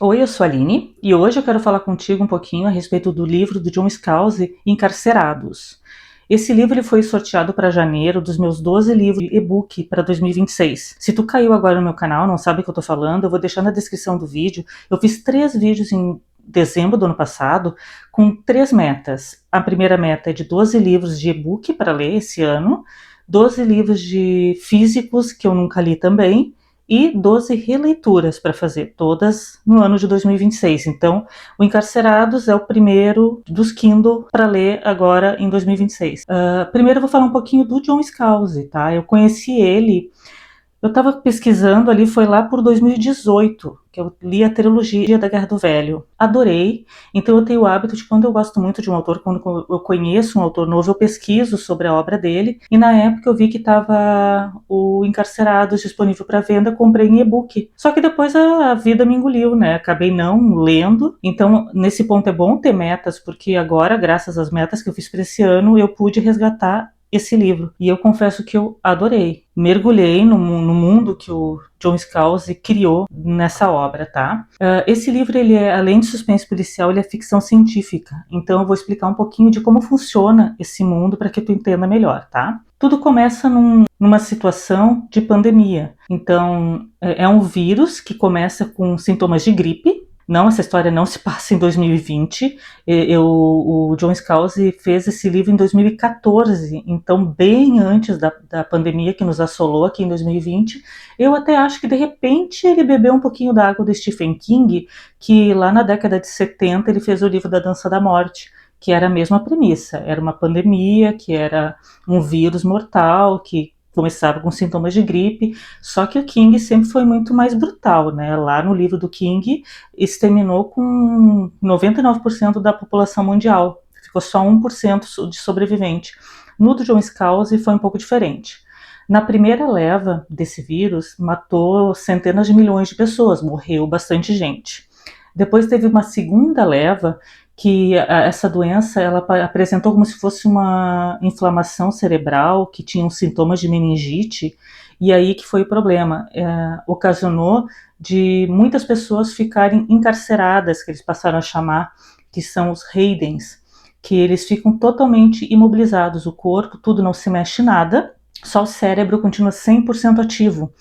Oi, eu sou a Aline e hoje eu quero falar contigo um pouquinho a respeito do livro do John Scalzi, Encarcerados. Esse livro ele foi sorteado para janeiro dos meus 12 livros de e-book para 2026. Se tu caiu agora no meu canal, não sabe o que eu tô falando, eu vou deixar na descrição do vídeo. Eu fiz 3 vídeos em dezembro do ano passado com 3 metas. A primeira meta é de 12 livros de e-book para ler esse ano, 12 livros de físicos que eu nunca li também, e 12 releituras para fazer, todas no ano de 2026. Então, o Encarcerados é o primeiro dos Kindle para ler agora em 2026. Primeiro eu vou falar um pouquinho do John Scalzi, tá? Eu conheci ele, eu estava pesquisando ali, foi lá por 2018, que eu li a trilogia da Guerra do Velho. Adorei. Então eu tenho o hábito de, quando eu gosto muito de um autor, quando eu conheço um autor novo, eu pesquiso sobre a obra dele. E na época eu vi que estava o Encarcerados disponível para venda, comprei em e-book. Só que depois a vida me engoliu, né? Acabei não lendo. Então, nesse ponto é bom ter metas, porque agora, graças às metas que eu fiz para esse ano, eu pude resgatar esse livro. E eu confesso que eu adorei. Mergulhei no mundo que o John Scalzi criou nessa obra, tá? Esse livro, ele é, além de suspense policial, ele é ficção científica. Então eu vou explicar um pouquinho de como funciona esse mundo para que tu entenda melhor, tá? Tudo começa numa situação de pandemia. Então, é um vírus que começa com sintomas de gripe. Não, essa história não se passa em 2020. O John Scalzi fez esse livro em 2014, então bem antes da pandemia que nos assolou aqui em 2020. Eu até acho que de repente ele bebeu um pouquinho da água do Stephen King, que lá na década de 70 ele fez o livro da Dança da Morte, que era a mesma premissa. Era uma pandemia, que era um vírus mortal, que começava com sintomas de gripe, só que o King sempre foi muito mais brutal, né? Lá no livro do King, exterminou com 99% da população mundial, ficou só 1% de sobrevivente. No do John Scalzi foi um pouco diferente. Na primeira leva desse vírus, matou centenas de milhões de pessoas, morreu bastante gente. Depois teve uma segunda leva que essa doença ela apresentou como se fosse uma inflamação cerebral, que tinha uns sintomas de meningite, e aí que foi o problema. Ocasionou de muitas pessoas ficarem encarceradas, que eles passaram a chamar, que são os Haydens, que eles ficam totalmente imobilizados, o corpo, tudo não se mexe nada, só o cérebro continua 100% ativo.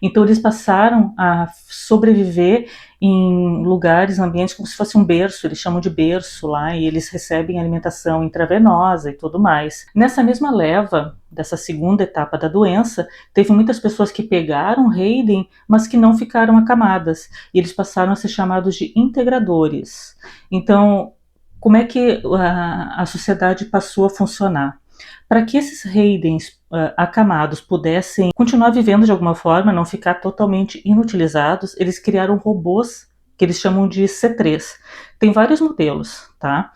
Então eles passaram a sobreviver em lugares, ambientes como se fosse um berço, eles chamam de berço lá, e eles recebem alimentação intravenosa e tudo mais. Nessa mesma leva, dessa segunda etapa da doença, teve muitas pessoas que pegaram Hayden, mas que não ficaram acamadas, e eles passaram a ser chamados de integradores. Então, como é que a sociedade passou a funcionar? Para que esses Haydens acamados pudessem continuar vivendo de alguma forma, não ficar totalmente inutilizados, eles criaram robôs que eles chamam de C3. Tem vários modelos, tá?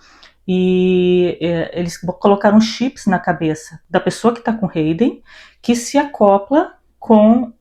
E eles colocaram chips na cabeça da pessoa que está com Hayden, que se acopla com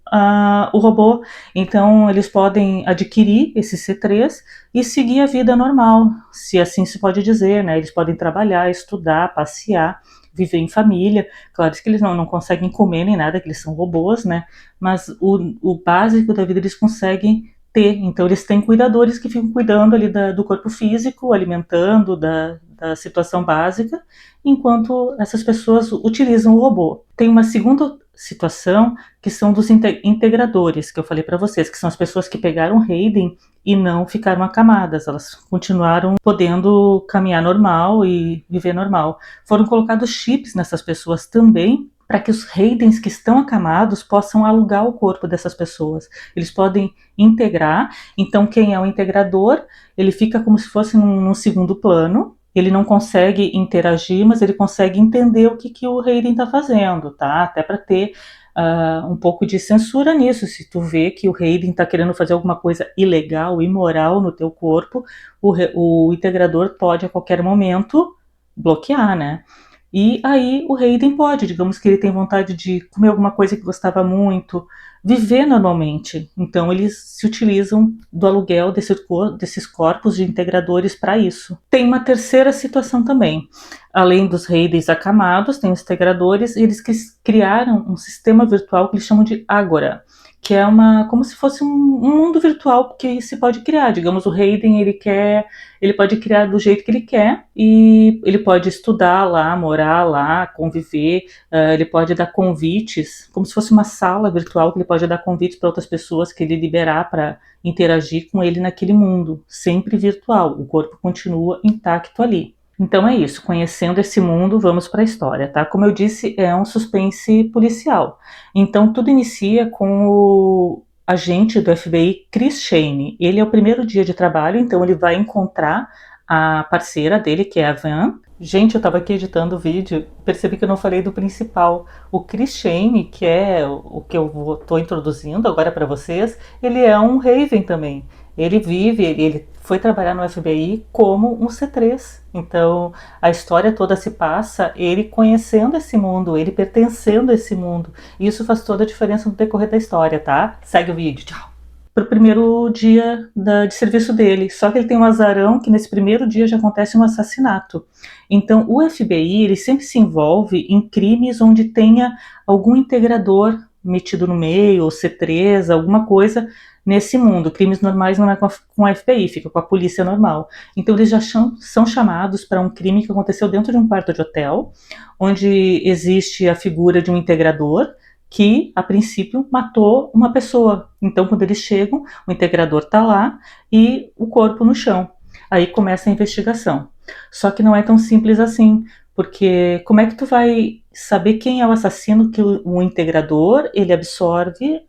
o robô. Então eles podem adquirir esse C3 e seguir a vida normal, se assim se pode dizer, né? Eles podem trabalhar, estudar, passear, viver em família. Claro que eles não conseguem comer nem nada, que eles são robôs, né? Mas o básico da vida eles conseguem ter. Então eles têm cuidadores que ficam cuidando ali do corpo físico, alimentando, da situação básica, enquanto essas pessoas utilizam o robô. Tem uma segunda situação que são dos integradores, que eu falei para vocês, que são as pessoas que pegaram Hayden e não ficaram acamadas, elas continuaram podendo caminhar normal e viver normal. Foram colocados chips nessas pessoas também, para que os Haydens que estão acamados possam alugar o corpo dessas pessoas. Eles podem integrar, então quem é o integrador, ele fica como se fosse num segundo plano, ele não consegue interagir, mas ele consegue entender o que o Hayden está fazendo, tá? Até para ter um pouco de censura nisso. Se tu vê que o Hayden está querendo fazer alguma coisa ilegal, imoral no teu corpo, o integrador pode a qualquer momento bloquear, né? E aí o Hayden pode, digamos que ele tem vontade de comer alguma coisa que gostava muito, viver normalmente. Então eles se utilizam do aluguel desses corpos de integradores para isso. Tem uma terceira situação também. Além dos reis acamados, tem os integradores, e eles criaram um sistema virtual que eles chamam de Agora, que é como se fosse um mundo virtual que se pode criar. Digamos, o Hayden, ele pode criar do jeito que ele quer, e ele pode estudar lá, morar lá, conviver, ele pode dar convites, como se fosse uma sala virtual que ele pode dar convites para outras pessoas que ele liberar para interagir com ele naquele mundo, sempre virtual, o corpo continua intacto ali. Então é isso, conhecendo esse mundo, vamos para a história, tá? Como eu disse, é um suspense policial. Então tudo inicia com o agente do FBI, Chris Shane. Ele é o primeiro dia de trabalho, então ele vai encontrar a parceira dele, que é a Van. Gente, eu estava aqui editando o vídeo, percebi que eu não falei do principal. O Chris Shane, que é o que eu estou introduzindo agora para vocês, ele é um Raven também. Ele foi trabalhar no FBI como um C3. Então, a história toda se passa ele conhecendo esse mundo, ele pertencendo a esse mundo. E isso faz toda a diferença no decorrer da história, tá? Segue o vídeo, tchau. Pro primeiro dia de serviço dele. Só que ele tem um azarão que nesse primeiro dia já acontece um assassinato. Então, o FBI, ele sempre se envolve em crimes onde tenha algum integrador metido no meio, ou C3, alguma coisa nesse mundo. Crimes normais não é com a FBI, fica com a polícia normal. Então eles já são chamados para um crime que aconteceu dentro de um quarto de hotel, onde existe a figura de um integrador que, a princípio, matou uma pessoa. Então, quando eles chegam, o integrador está lá e o corpo no chão. Aí começa a investigação. Só que não é tão simples assim, porque como é que tu vai saber quem é o assassino? Que o integrador, ele absorve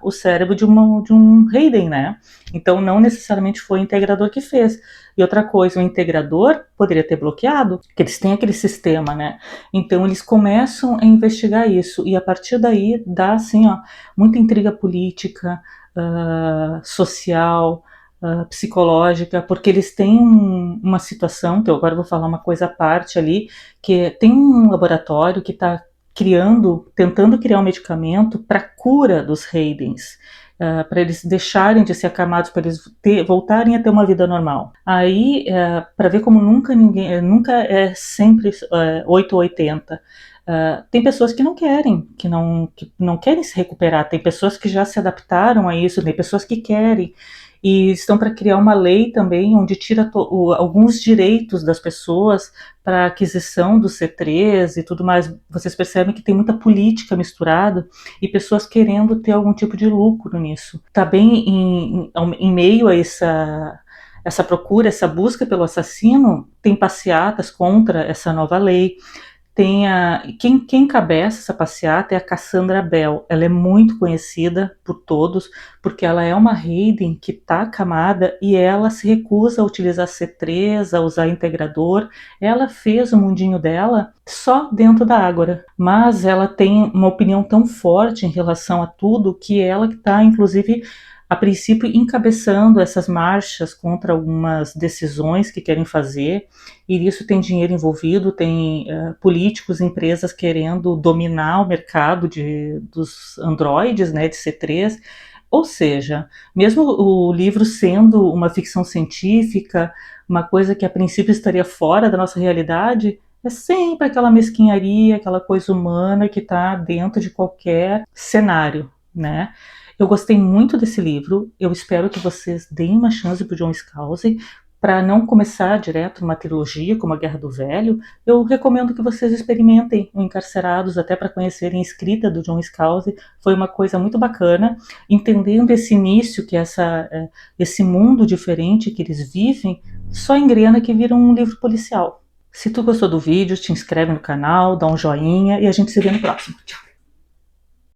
o cérebro de um Hayden, né? Então não necessariamente foi o integrador que fez. E outra coisa, o integrador poderia ter bloqueado, que eles têm aquele sistema, né? Então eles começam a investigar isso, e a partir daí dá, assim, ó, muita intriga política, social, psicológica, porque eles têm uma situação, que eu agora vou falar uma coisa à parte ali, que tem um laboratório que está tentando criar um medicamento para cura dos Haydens, para eles deixarem de ser acamados, para eles voltarem a ter uma vida normal. Aí, para ver como nunca é sempre 8 ou 80. Tem pessoas que não querem, que não querem se recuperar, tem pessoas que já se adaptaram a isso, tem pessoas que querem, e estão para criar uma lei também onde tira alguns direitos das pessoas para aquisição do C3 e tudo mais. Vocês percebem que tem muita política misturada e pessoas querendo ter algum tipo de lucro nisso. Está bem em meio a essa procura, essa busca pelo assassino, tem passeatas contra essa nova lei. Quem encabeça essa passeata é a Cassandra Bell. Ela é muito conhecida por todos, porque ela é uma Hayden que está acamada e ela se recusa a utilizar C3, a usar integrador. Ela fez o mundinho dela só dentro da Ágora, mas ela tem uma opinião tão forte em relação a tudo que ela que está, inclusive, a princípio, encabeçando essas marchas contra algumas decisões que querem fazer, e isso tem dinheiro envolvido, tem políticos, empresas querendo dominar o mercado dos androides, né, de C3, ou seja, mesmo o livro sendo uma ficção científica, uma coisa que a princípio estaria fora da nossa realidade, é sempre aquela mesquinharia, aquela coisa humana que está dentro de qualquer cenário, né? Eu gostei muito desse livro, eu espero que vocês deem uma chance para o John Scalzi. Para não começar direto uma trilogia como A Guerra do Velho, eu recomendo que vocês experimentem o Encarcerados, até para conhecerem a escrita do John Scalzi. Foi uma coisa muito bacana, entendendo esse início, que esse mundo diferente que eles vivem, só engrena que vira um livro policial. Se tu gostou do vídeo, te inscreve no canal, dá um joinha e a gente se vê no próximo. Tchau!